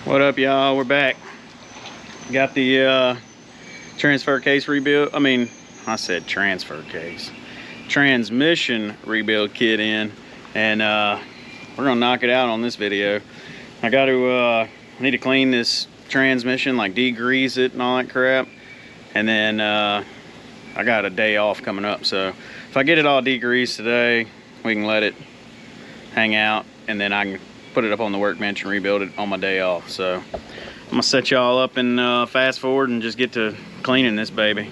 What up, y'all? We're back. Got the transfer case rebuild. I said transfer case. Transmission rebuild kit in, and we're gonna knock it out on this video. I need to clean this transmission, like degrease it and all that crap, and then I got a day off coming up, so if I get it all degreased today, we can let it hang out, and then I can put it up on the workbench and rebuild it on my day off. So I'm gonna set y'all up and fast forward and just get to cleaning this baby.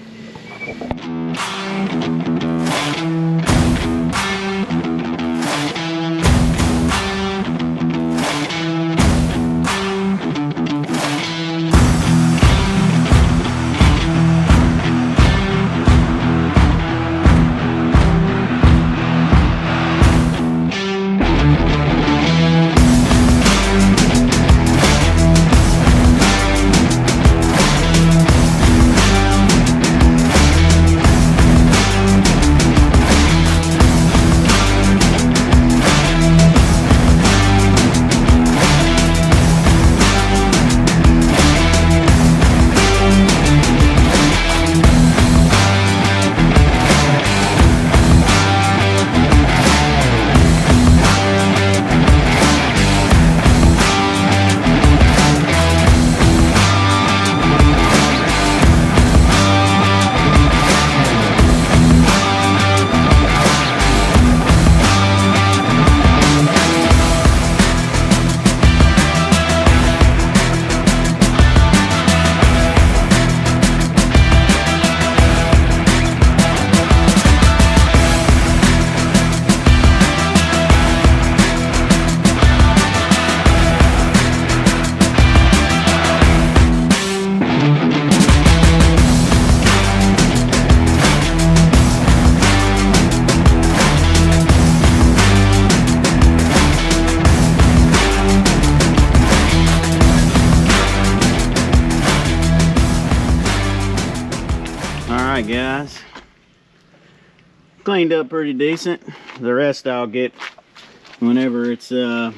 Alright guys, cleaned up pretty decent. The rest I'll get whenever it's time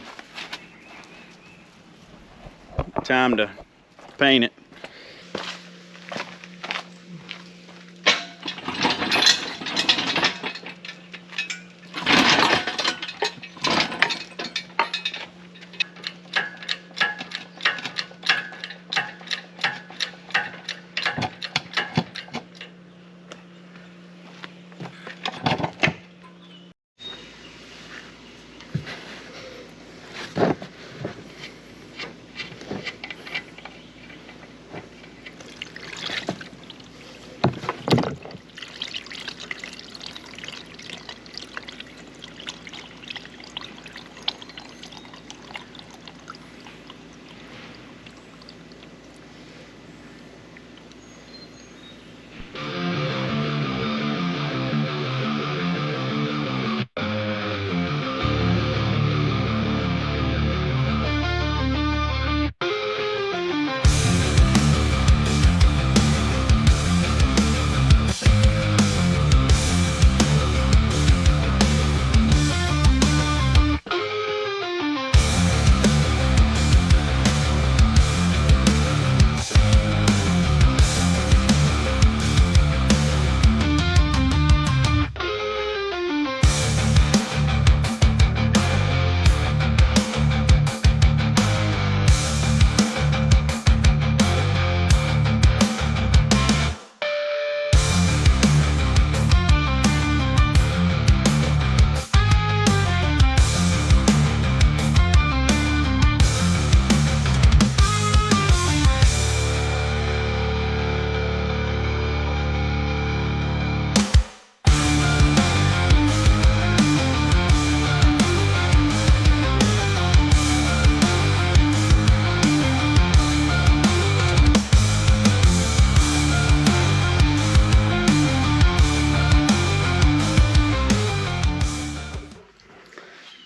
to paint it.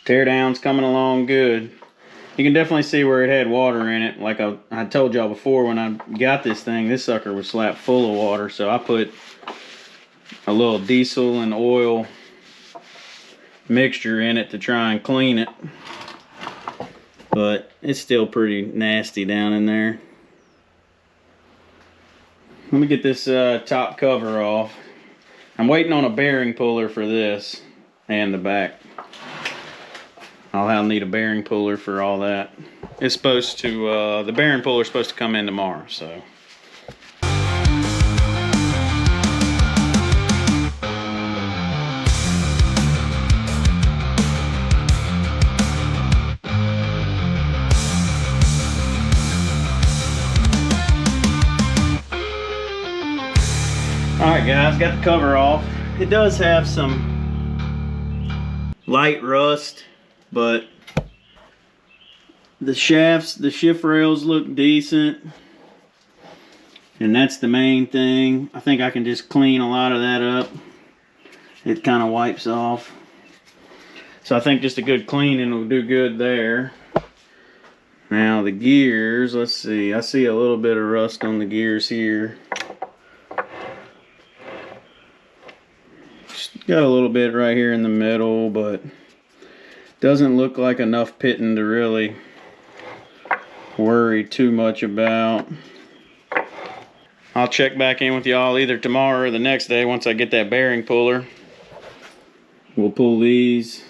Teardown's coming along good. You can definitely see where it had water in it. Like I told y'all before, when I got this thing, this sucker was slapped full of water. So I put a little diesel and oil mixture in it to try and clean it. but it's still pretty nasty down in there. Let me get this top cover off. I'm waiting on a bearing puller for this and the back. I'll need a bearing puller for all that. It's supposed to, the bearing puller is supposed to come in tomorrow, so. Alright guys, got the cover off. It does have some light rust, but the shafts, the shift rails look decent. And that's the main thing. I think I can just clean a lot of that up. It kind of wipes off. So I think just a good cleaning will do good there. Now the gears, let's see. I see a little bit of rust on the gears here. Got a little bit right here in the middle, but doesn't look like enough pitting to really worry too much about. I'll check back in with y'all either tomorrow or the next day once I get that bearing puller. We'll pull these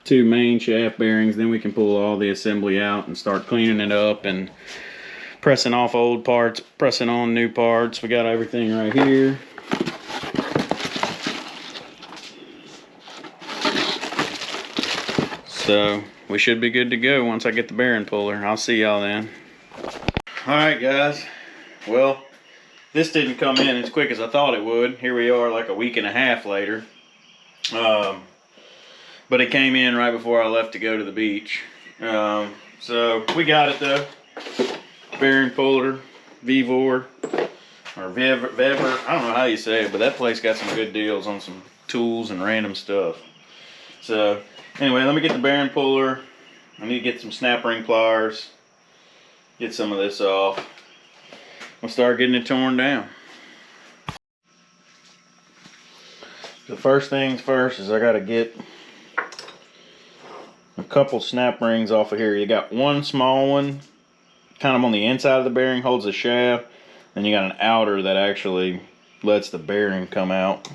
two main shaft bearings, then we can pull all the assembly out and start cleaning it up and pressing off old parts, pressing on new parts. We got everything right here. So we should be good to go once I get the bearing puller. I'll see y'all then. Alright guys, well, this didn't come in as quick as I thought it would. Here we are like a week and a half later. But it came in right before I left to go to the beach. So we got it though. Bearing puller, Vevor, or Vever, I don't know how you say it, but that place got some good deals on some tools and random stuff. So anyway, let me get the bearing puller. I need to get some snap ring pliers, get some of this off. We'll start getting it torn down. The first things first is I gotta get a couple snap rings off of here. You got one small one, kind of on the inside of the bearing, holds the shaft. Then you got an outer that actually lets the bearing come out.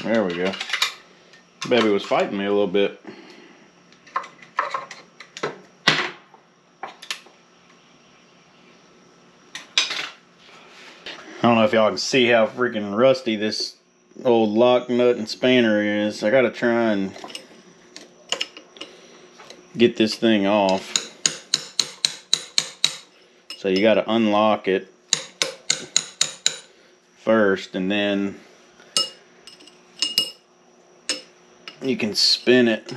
There we go. Baby was fighting me a little bit. I don't know if y'all can see how freaking rusty this old lock nut and spanner is. I gotta try and get this thing off. So you gotta unlock it first, and then you can spin it.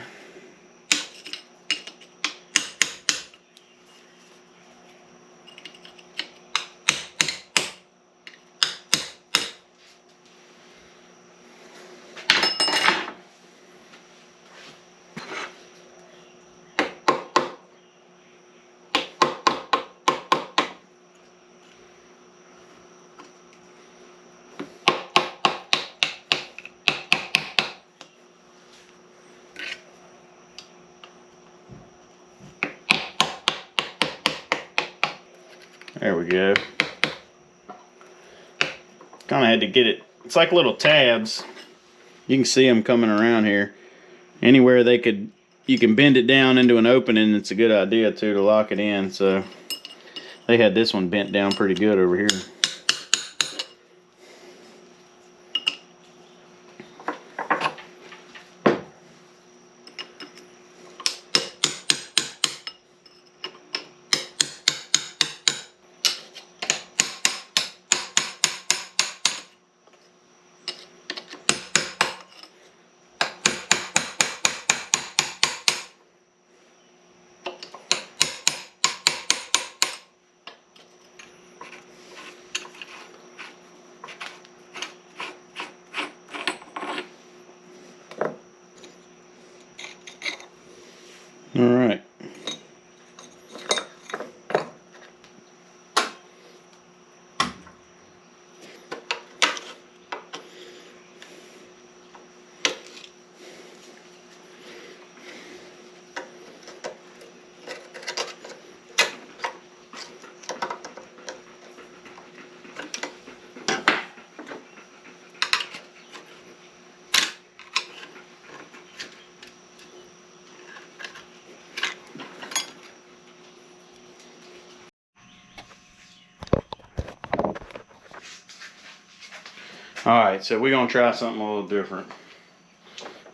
There we go. Kind of had to get it. It's like little tabs. You can see them coming around here. Anywhere they could, you can bend it down into an opening. It's a good idea too to lock it in. So they had this one bent down pretty good over here. All right. Alright, so we're going to try something a little different.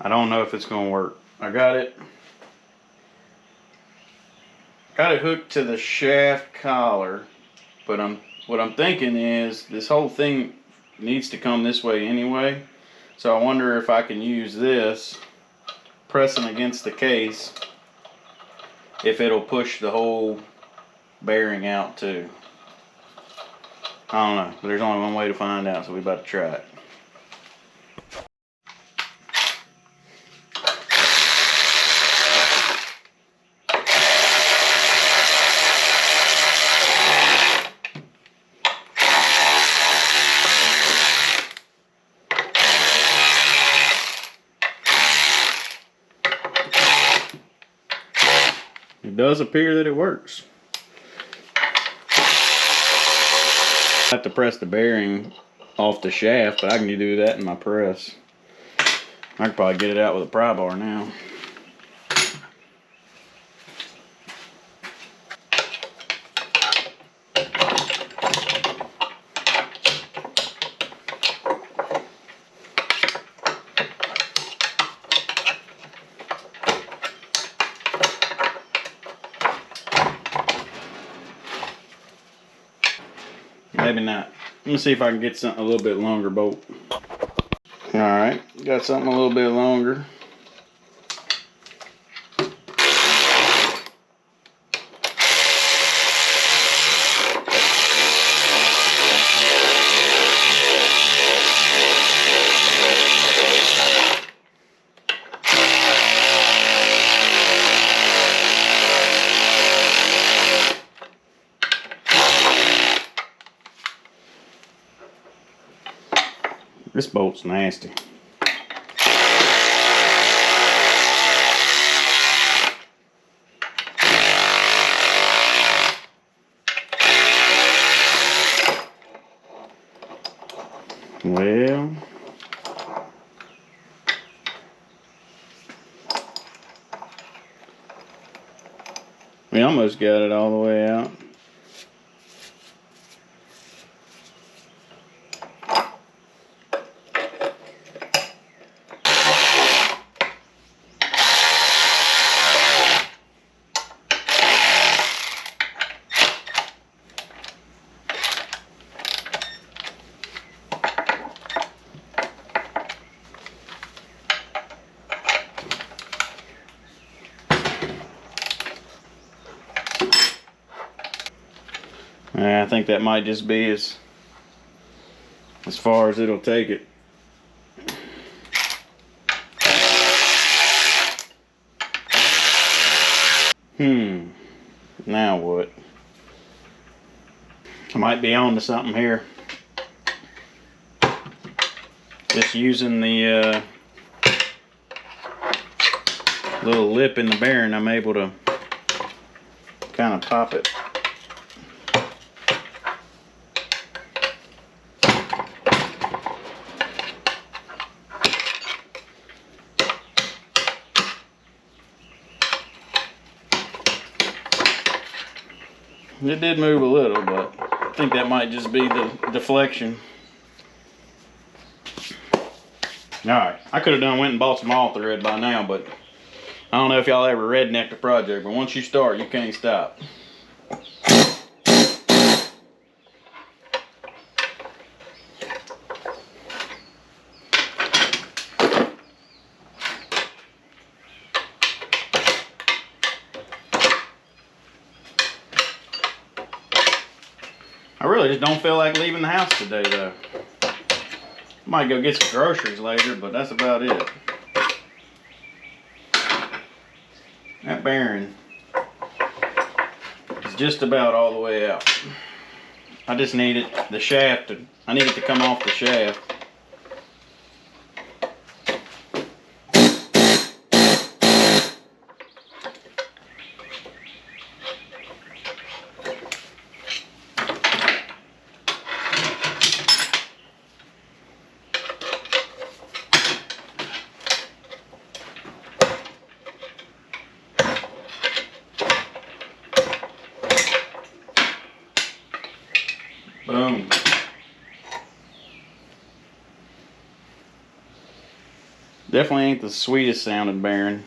I don't know if it's going to work. I got it hooked to the shaft collar, but what I'm thinking is this whole thing needs to come this way anyway. So I wonder if I can use this pressing against the case, if it'll push the whole bearing out too. I don't know, but there's only one way to find out, so we're about to try it. It does appear that it works. I have to press the bearing off the shaft, but I can do that in my press. I could probably get it out with a pry bar now. Maybe not. Let me see if I can get something a little bit longer bolt. Alright, got something a little bit longer. This bolt's nasty. Well, we almost got it all the way out. I think that might just be as far as it'll take it. Now what? I might be on to something here. Just using the little lip in the bearing, I'm able to kind of pop it. It did move a little, but I think that might just be the deflection. Alright, I could have went and bought some all thread by now, but I don't know if y'all ever rednecked a project, but once you start, you can't stop. I really just don't feel like leaving the house today, though. Might go get some groceries later, but that's about it. That bearing is just about all the way out. I just need the shaft, I need it to come off the shaft. Boom. Definitely ain't the sweetest sounding bearing.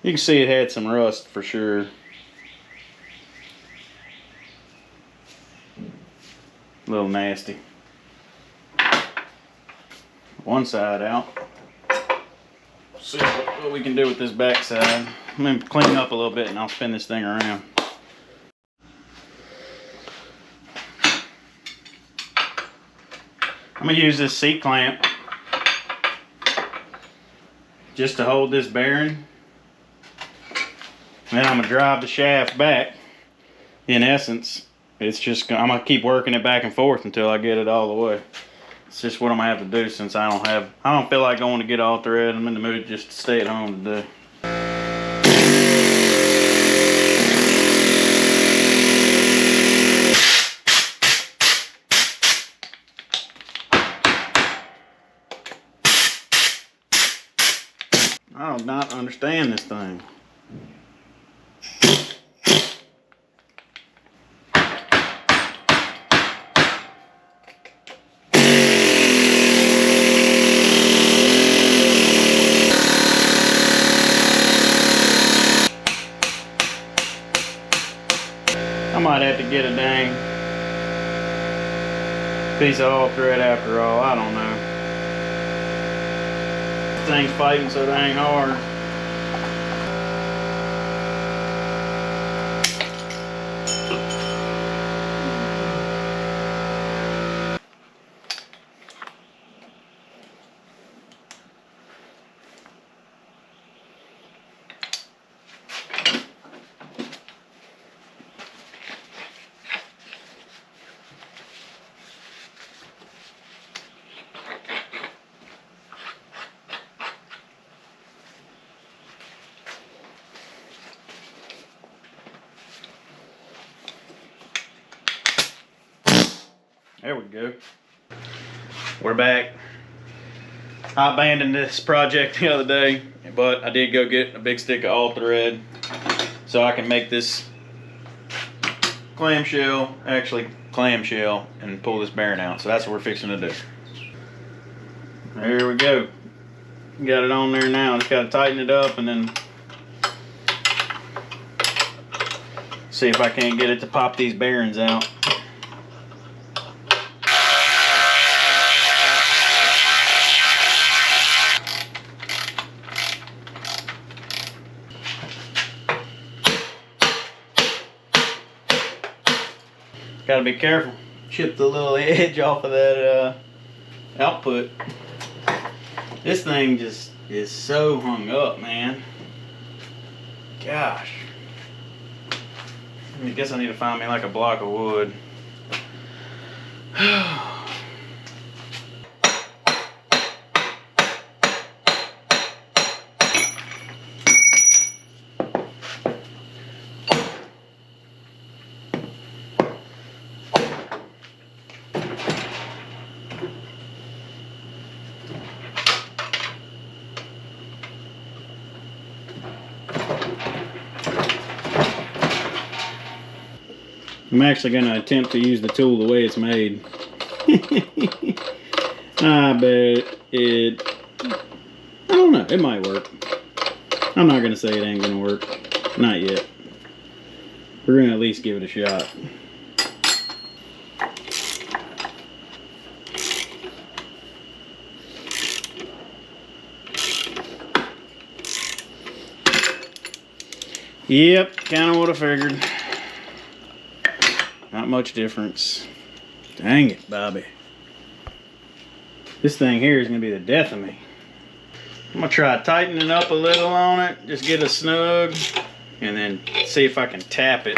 You can see it had some rust for sure. A little nasty. One side out. See what we can do with this back side. I'm going to clean up a little bit and I'll spin this thing around. I'm going to use this seat clamp just to hold this bearing. And then I'm going to drive the shaft back. In essence, it's just, I'm going to keep working it back and forth until I get it all the way. It's just what I'm going to have to do since I don't feel like going to get all thread. I'm in the mood just to stay at home today. I do not understand this thing. I might have to get a dang piece of all thread after all. I don't know. This thing's fighting so dang hard. There we go. We're back. I abandoned this project the other day, but I did go get a big stick of all thread so I can make this clamshell, and pull this bearing out. So that's what we're fixing to do. There we go. Got it on there now. Just got to tighten it up and then see if I can't get it to pop these bearings out. Gotta be careful. Chip the little edge off of that output. This thing just is so hung up, man. Gosh. I guess I need to find me like a block of wood. I'm actually going to attempt to use the tool the way it's made. I bet it, I don't know, it might work. I'm not going to say it ain't going to work. Not yet. We're going to at least give it a shot. Yep, kind of what I figured. Not much difference. Dang it, Bobby. This thing here is going to be the death of me. I'm gonna try tightening up a little on it, just get it snug, and then see if I can tap it.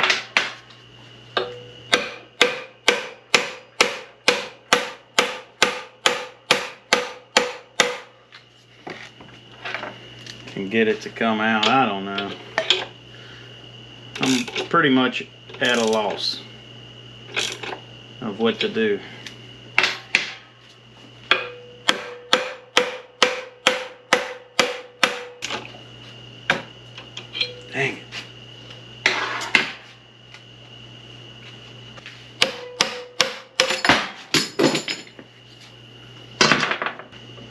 And get it to come out. I don't know. I'm pretty much at a loss of what to do. Dang it.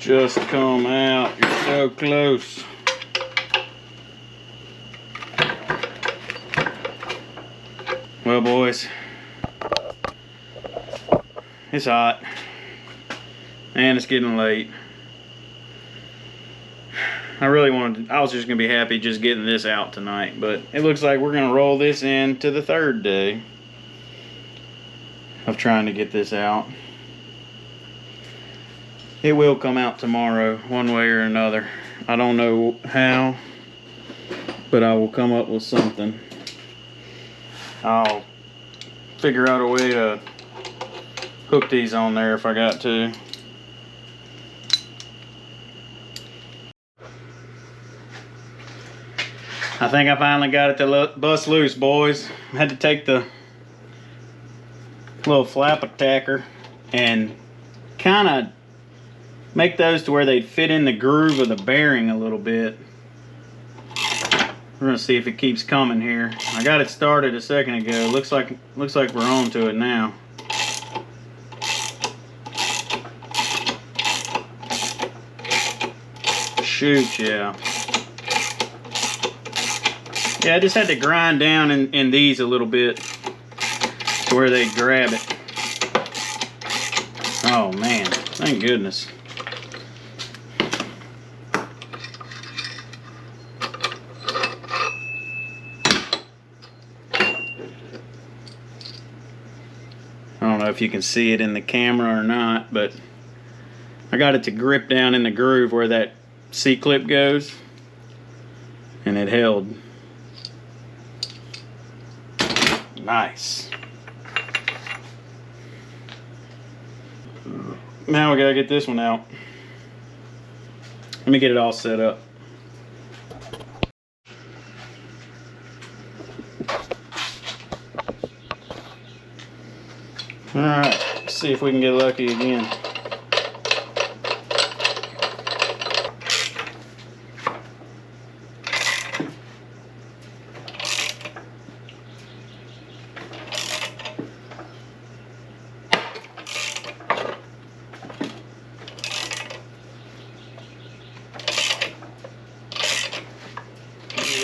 Just come out. You're so close. Well, boys, it's hot and it's getting late. I was just gonna be happy just getting this out tonight, but it looks like we're gonna roll this into the third day of trying to get this out. It will come out tomorrow, one way or another. I don't know how, but I will come up with something. I'll figure out a way to hook these on there if I got to. I think I finally got it to bust loose, boys. I had to take the little flap attacker and kind of make those to where they'd fit in the groove of the bearing a little bit. We're gonna see if it keeps coming here. I got it started a second ago. Looks like we're on to it now. Shoot, yeah. Yeah, I just had to grind down in these a little bit to where they grab it. Oh man, thank goodness. I don't know if you can see it in the camera or not, but I got it to grip down in the groove where that C-clip goes, and it held. Nice. Now we gotta get this one out. Let me get it all set up. Alright, let's see if we can get lucky again.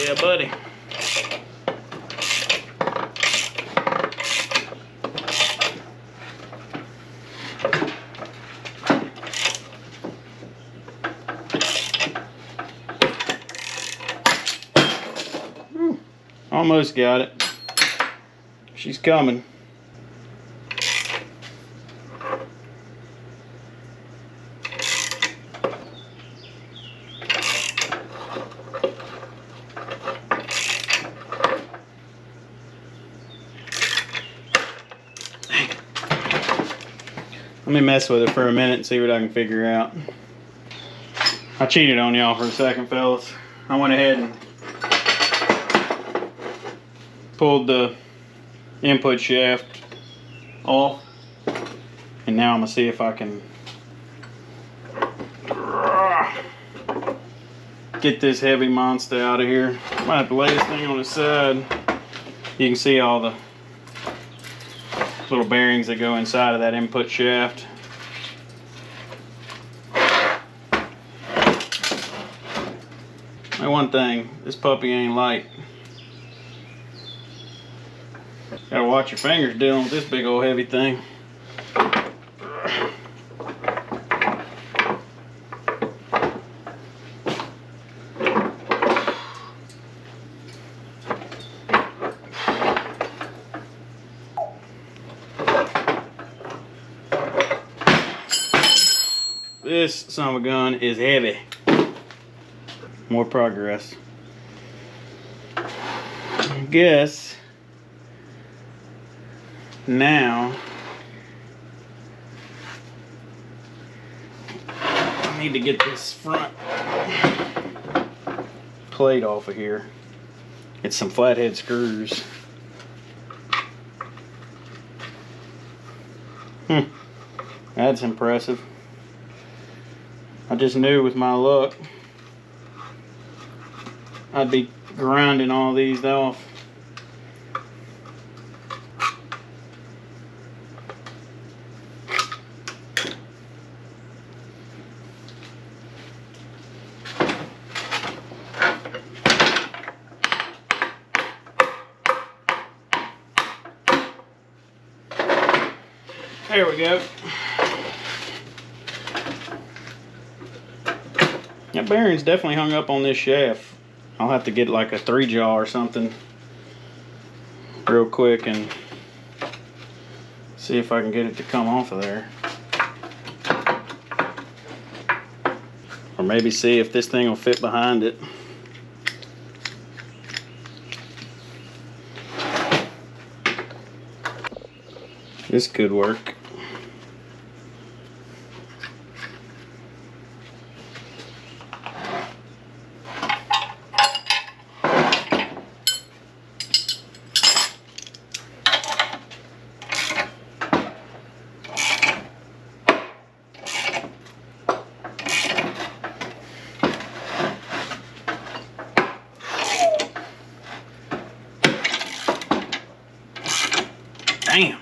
Yeah, buddy. Almost got it. She's coming. Let me mess with it for a minute and see what I can figure out. I cheated on y'all for a second, fellas. I went ahead and pulled the input shaft off, and now I'm gonna see if I can get this heavy monster out of here. Might have to lay this thing on its side. You can see all the little bearings that go inside of that input shaft. One thing, this puppy ain't light. Gotta watch your fingers dealing with this big old heavy thing. This son of a gun is heavy. More progress. I guess now I need to get this front plate off of here. It's some flathead screws. That's impressive. I just knew with my luck I'd be grinding all these off. There we go. That bearing's definitely hung up on this shaft. I'll have to get like a 3-jaw or something real quick and see if I can get it to come off of there. Or maybe see if this thing will fit behind it. This could work. Damn.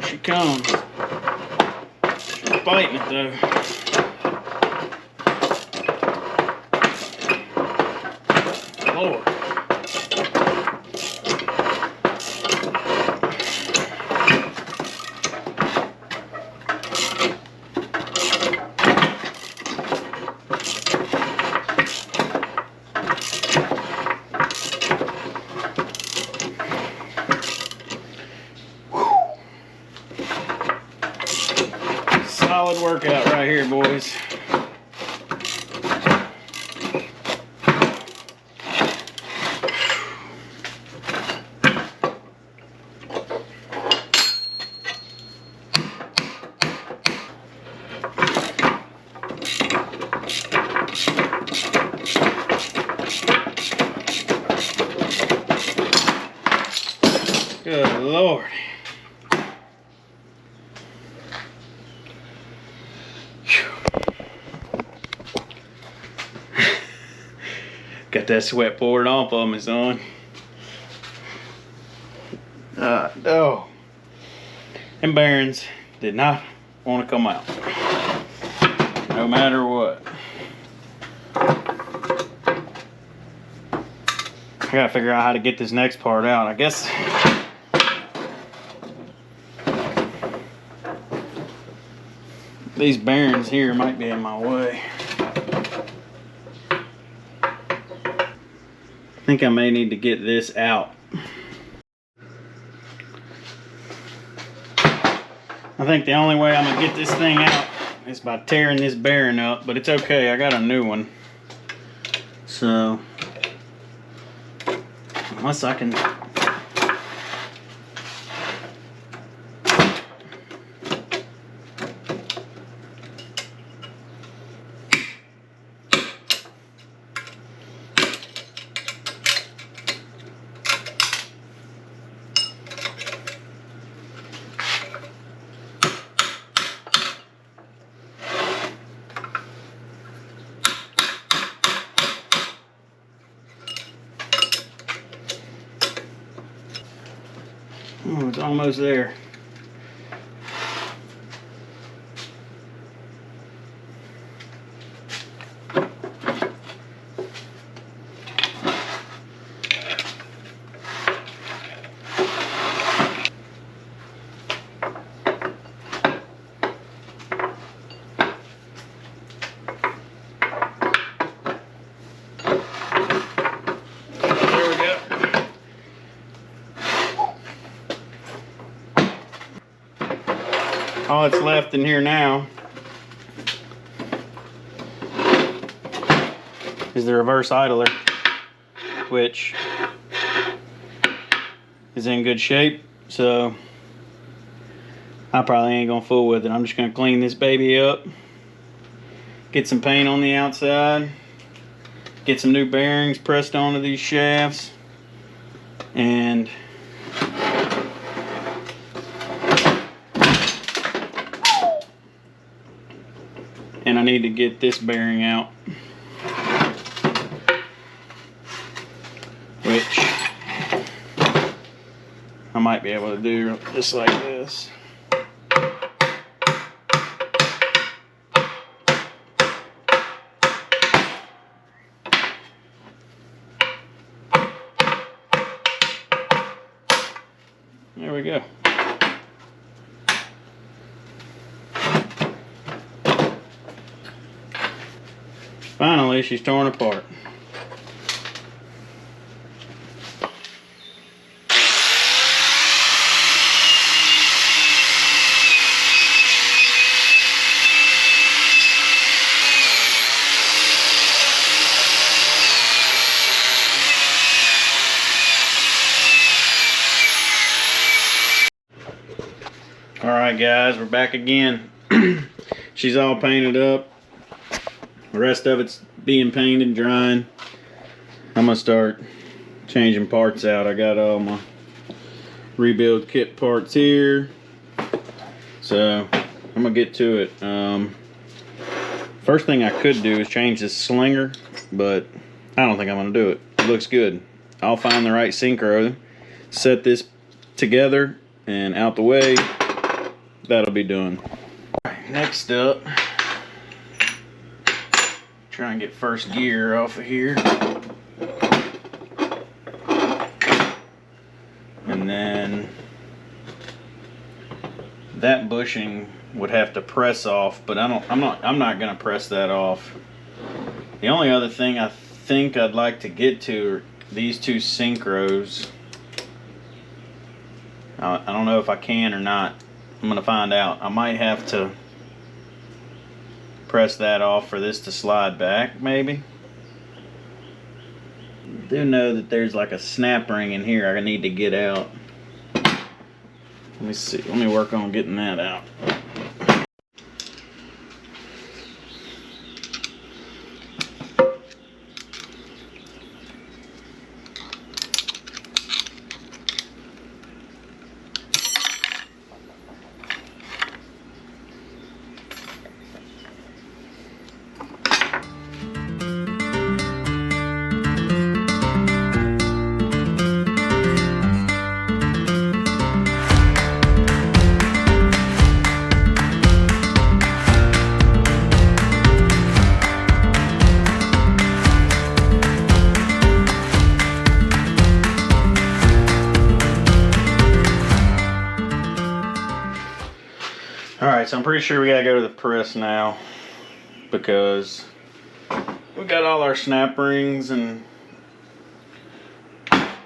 She comes. She's biting it though. Lord. Solid workout right here, boys. Good Lord. Got that sweat pouring off of me, son. No. Them bearings did not want to come out. No matter what. I gotta figure out how to get this next part out. I guess these bearings here might be in my way. I think I may need to get this out. I think the only way I'm gonna get this thing out is by tearing this bearing up, but it's okay, I got a new one. So, unless I can... Oh, it's almost there. all that's left in here now is the reverse idler, which is in good shape, so I probably ain't gonna fool with it. I'm just gonna clean this baby up, get some paint on the outside, get some new bearings pressed onto these shafts, and I need to get this bearing out, which I might be able to do just like this. There we go. Finally, she's torn apart. Alright guys, we're back again. She's all painted up. The rest of it's being painted and drying. I'm gonna start changing parts out. I got all my rebuild kit parts here, so I'm gonna get to it. First thing I could do is change this slinger, but I don't think I'm gonna do it. It looks good. I'll find the right synchro, set this together and out the way. That'll be done. Alright, next up, try and get first gear off of here. And then that bushing would have to press off, but I'm not gonna press that off. The only other thing I think I'd like to get to are these two synchros. I don't know if I can or not. I'm gonna find out. I might have to press that off for this to slide back, maybe. I do know that there's like a snap ring in here I need to get out. Let me see. Let me work on getting that out. Alright, so I'm pretty sure we gotta go to the press now, because we got all our snap rings and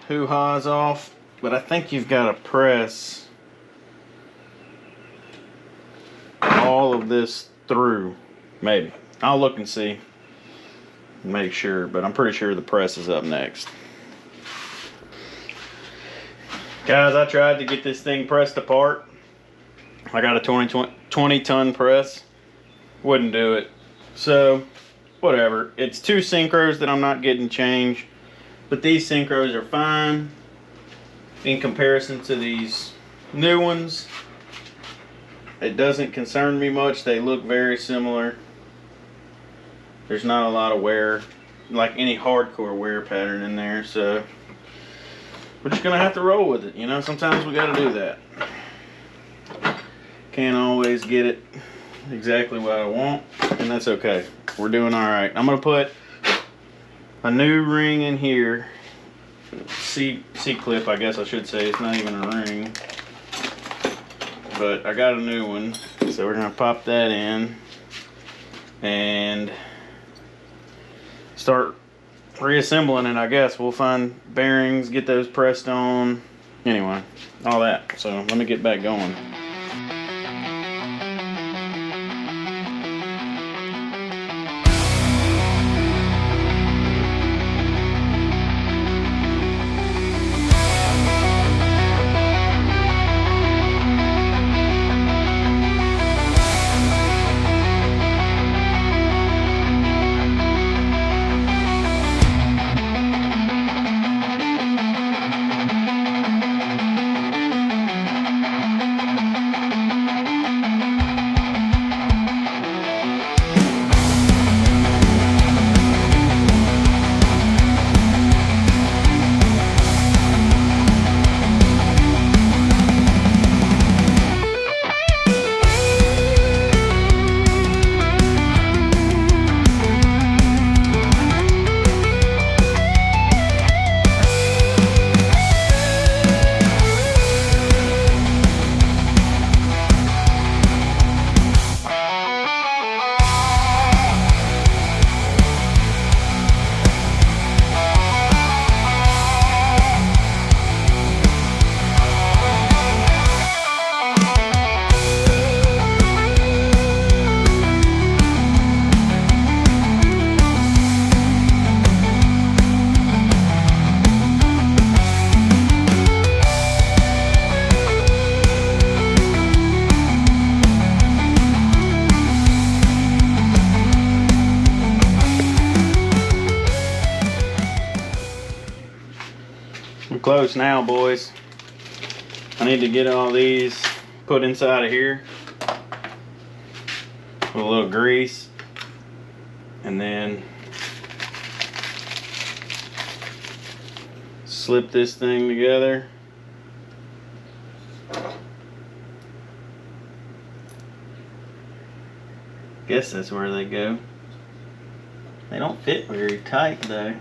hoo-ha's off, but I think you've got to press all of this through. Maybe. I'll look and see. Make sure, but I'm pretty sure the press is up next. Guys, I tried to get this thing pressed apart. I got a 20 ton press. Wouldn't do it. So, whatever. It's two synchros that I'm not getting changed. But these synchros are fine in comparison to these new ones. It doesn't concern me much. They look very similar. There's not a lot of wear, like any hardcore wear pattern in there. So, we're just going to have to roll with it. You know, sometimes we got to do that. Can't always get it exactly what I want, and that's okay. We're doing all right. I'm gonna put a new ring in here. C-clip, I guess I should say. It's not even a ring, but I got a new one, so we're gonna pop that in and start reassembling it. I guess we'll find bearings, get those pressed on. Anyway, all that. So let me get back going. close now, boys. I need to get all these put inside of here with a little grease, and then slip this thing together. Guess that's where they go. They don't fit very tight though.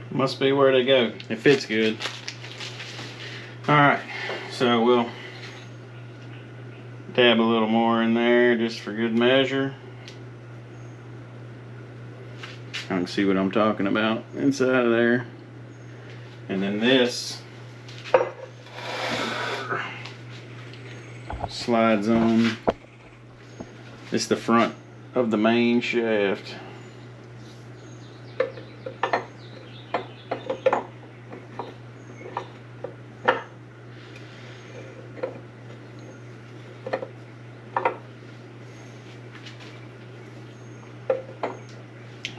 Must be where they go. It fits good. Alright, so we'll dab a little more in there just for good measure. I can see what I'm talking about inside of there. And then this slides on. It's the front of the main shaft.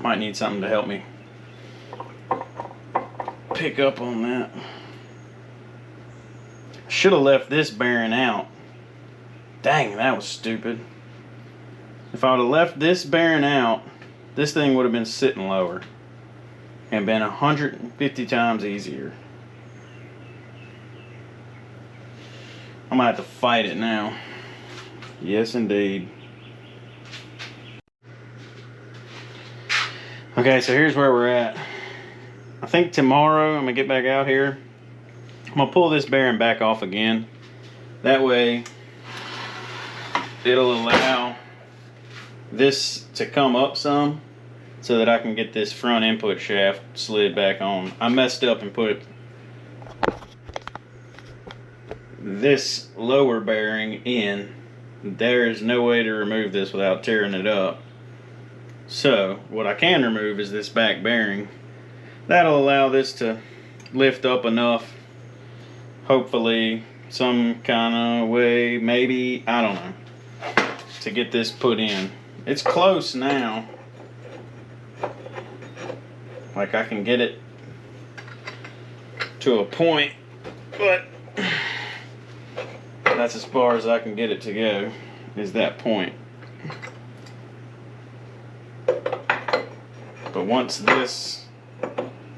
Might need something to help me pick up on that. Should have left this bearing out. Dang, that was stupid. If I would have left this bearing out, this thing would have been sitting lower and been 150 times easier. I might have to fight it now. Yes, indeed. Okay, so here's where we're at. I think tomorrow I'm gonna get back out here. I'm gonna pull this bearing back off again. That way it'll allow this to come up some so that I can get this front input shaft slid back on. I messed up and put this lower bearing in. There is no way to remove this without tearing it up. So what I can remove is this back bearing. That'll allow this to lift up enough, hopefully some kind of way, maybe, I don't know, to get this put in. It's close now. Like I can get it to a point, but that's as far as I can get it to go, is that point. But once this,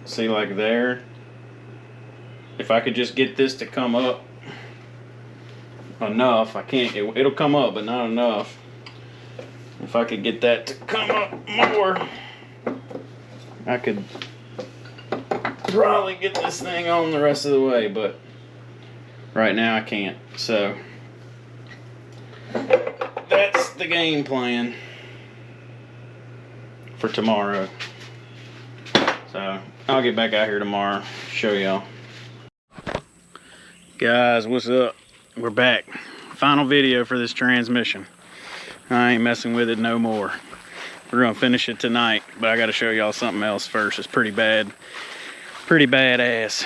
see like there, if I could just get this to come up enough, I can't, it'll come up but not enough. If I could get that to come up more, I could probably get this thing on the rest of the way, but right now I can't. So that's the game plan for tomorrow. So I'll get back out here tomorrow, show y'all. Guys, what's up? We're back. Final video for this transmission. I ain't messing with it no more. We're gonna finish it tonight, but I gotta show y'all something else first. It's pretty bad, pretty badass.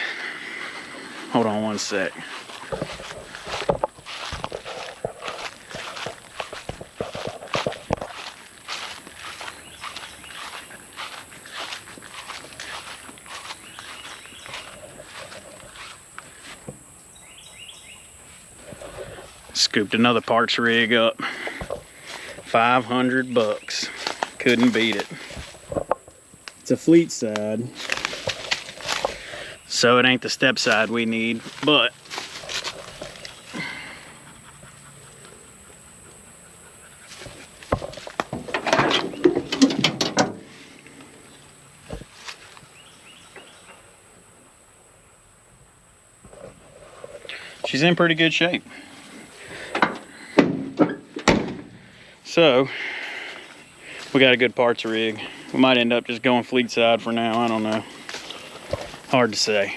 Hold on one sec. Scooped another parts rig up. 500 bucks. Couldn't beat it. It's a fleet side, so it ain't the step side we need, but she's in pretty good shape. So we got a good parts rig. We might end up just going fleet side for now. I don't know. Hard to say.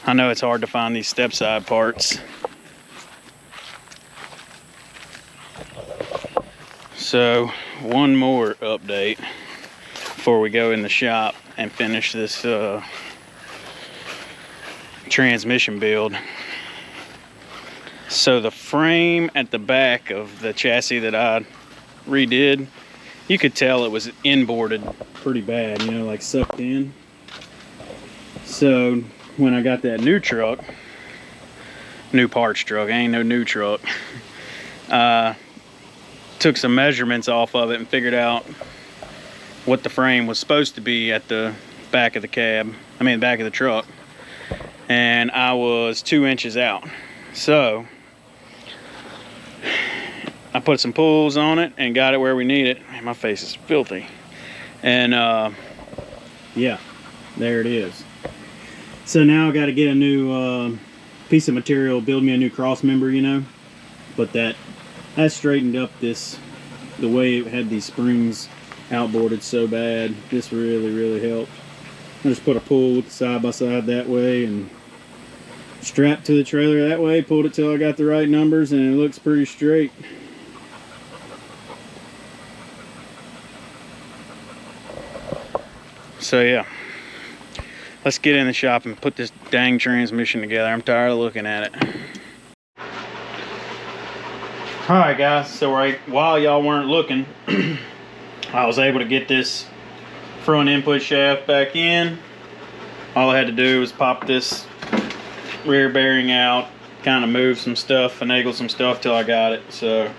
I know it's hard to find these step side parts. So one more update before we go in the shop and finish this transmission build. So the frame at the back of the chassis that I redid, you could tell it was inboarded pretty bad, you know, like sucked in. So when I got that new truck, new parts truck, ain't no new truck, took some measurements off of it and figured out what the frame was supposed to be at the back of the cab, I mean back of the truck, and I was 2 inches out. So I put some pulls on it and got it where we need it. Man, my face is filthy. And yeah, there it is. So now I got to get a new piece of material, build me a new cross member, you know. But that straightened up this, the way it had these springs outboarded so bad. This really helped. I just put a pull with the side by side that way and strapped to the trailer that way, pulled it till I got the right numbers, and it looks pretty straight. So yeah, let's get in the shop and put this dang transmission together. I'm tired of looking at it. Alright guys, so while y'all weren't looking, I was able to get this front input shaft back in. All I had to do was pop this rear bearing out, kind of move some stuff, finagle some stuff till I got it. So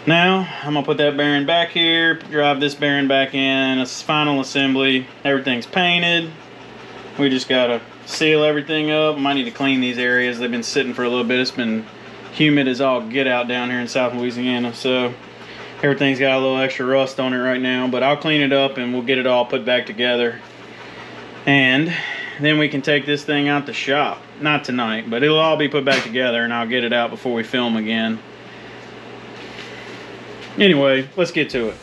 now I'm gonna put that bearing back here, drive this bearing back in. It's final assembly. Everything's painted. We just gotta seal everything up. Might need to clean these areas. They've been sitting for a little bit. It's been humid as all get out down here in South Louisiana, so everything's got a little extra rust on it right now, but I'll clean it up and we'll get it all put back together, and then we can take this thing out the shop. Not tonight, but it'll all be put back together and I'll get it out before we film again. Anyway, let's get to it.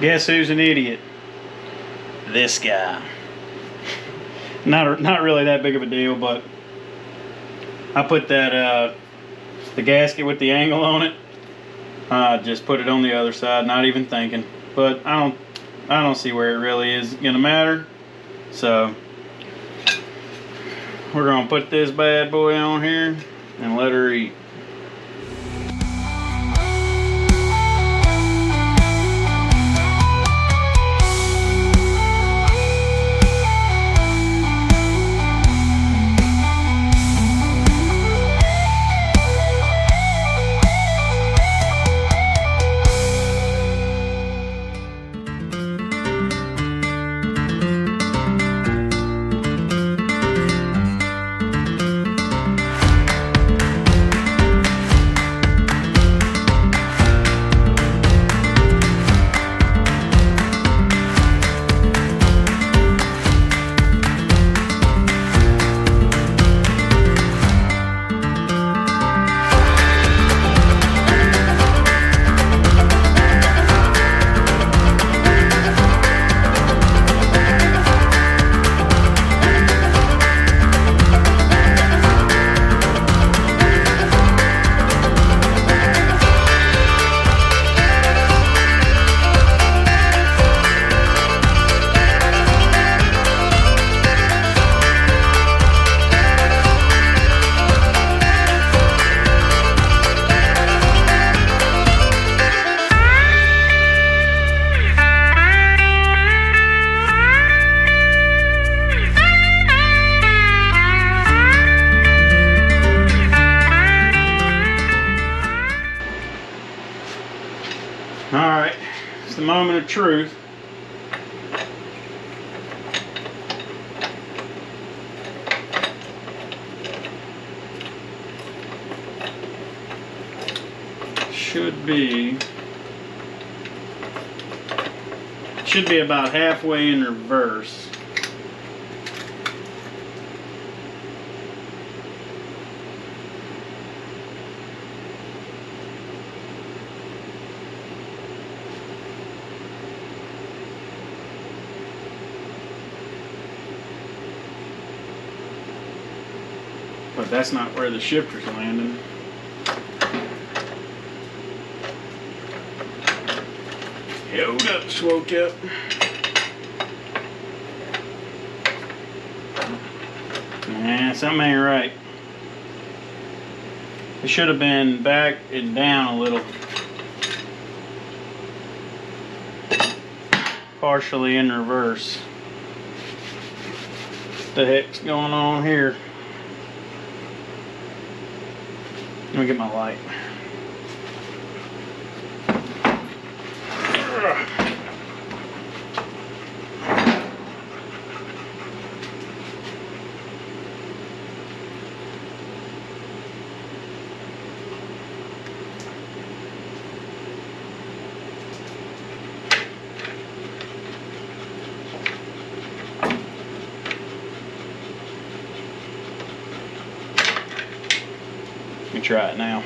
Guess who's an idiot? This guy. Not really that big of a deal, but I put that the gasket with the angle on it. Just put it on the other side, not even thinking. But I don't see where it really is gonna matter. So we're gonna put this bad boy on here and let her eat. of truth. Should be about halfway in reverse. But that's not where the shifter's landing. Hold up, swoke up. Nah, something ain't right. It should have been back and down a little. Partially in reverse. What the heck's going on here? Let me get my light. Let me try it now.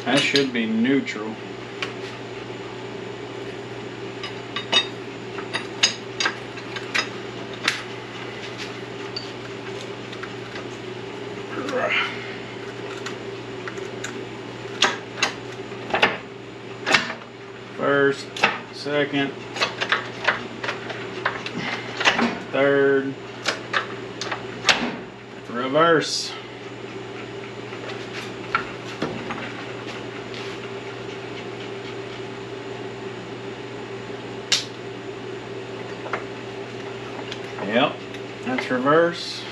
That should be neutral. First, second, third, reverse. Yep, that's reverse.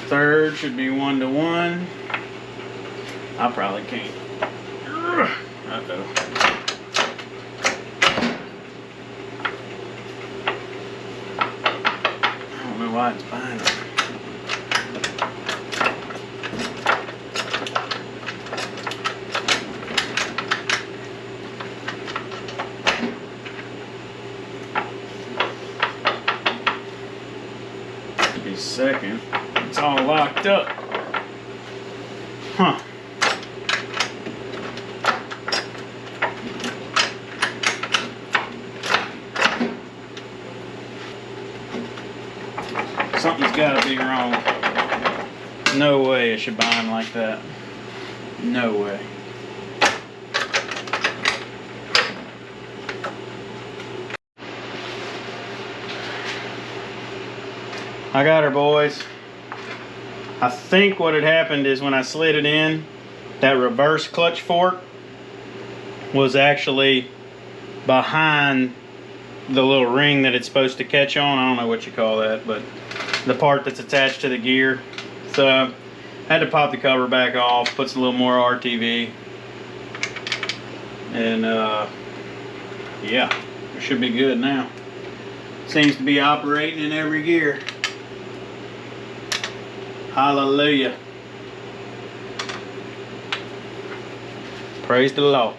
Third should be 1 to 1. I probably can't. Uh-oh. I don't know why it's behind it. Second, it's all locked up. Huh. Something's got to be wrong. No way it should bind like that. No way. I got her, boys. I think what had happened is when I slid it in, that reverse clutch fork was actually behind the little ring that it's supposed to catch on. I don't know what you call that, but the part that's attached to the gear. So I had to pop the cover back off, put some little more RTV, and yeah, it should be good now. Seems to be operating in every gear. Hallelujah. Praise the Lord.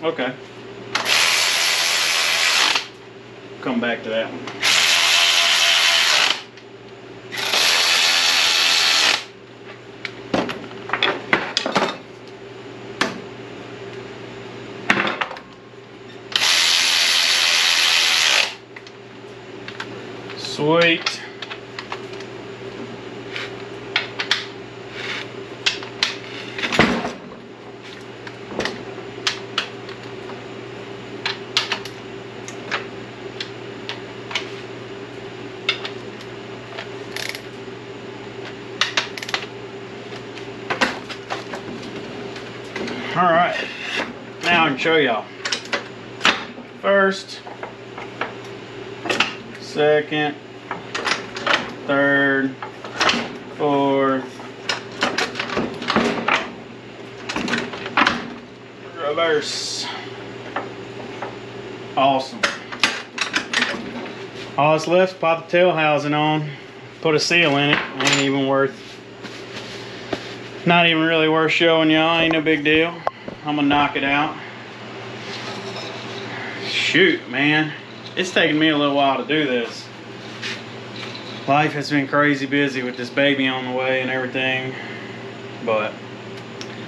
Okay. Come back to that one. Sweet. All right, now I can show y'all. First, second, third, fourth, reverse. Awesome. All that's left is pop the tail housing on, put a seal in it. Ain't even worth, not even really worth showing y'all. Ain't no big deal. I'm gonna knock it out. Shoot, man, it's taken me a little while to do this. Life has been crazy busy with this baby on the way and everything, but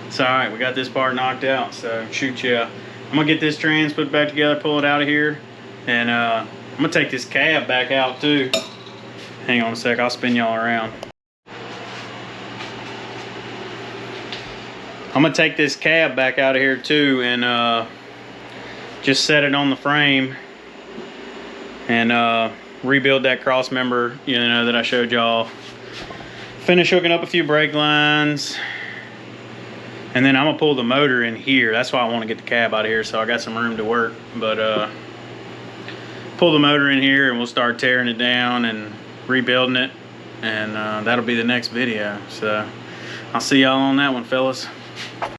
it's all right. We got this part knocked out, so shoot, yeah. I'm gonna get this trans put back together, pull it out of here, and I'm gonna take this cab back out too. Hang on a sec, I'll spin y'all around. I'm gonna take this cab back out of here too and just set it on the frame and rebuild that cross member, you know, that I showed y'all. Finish hooking up a few brake lines, and then I'm gonna pull the motor in here. That's why I want to get the cab out of here, so I got some room to work. But pull the motor in here and we'll start tearing it down and rebuilding it, and that'll be the next video. So I'll see y'all on that one, fellas.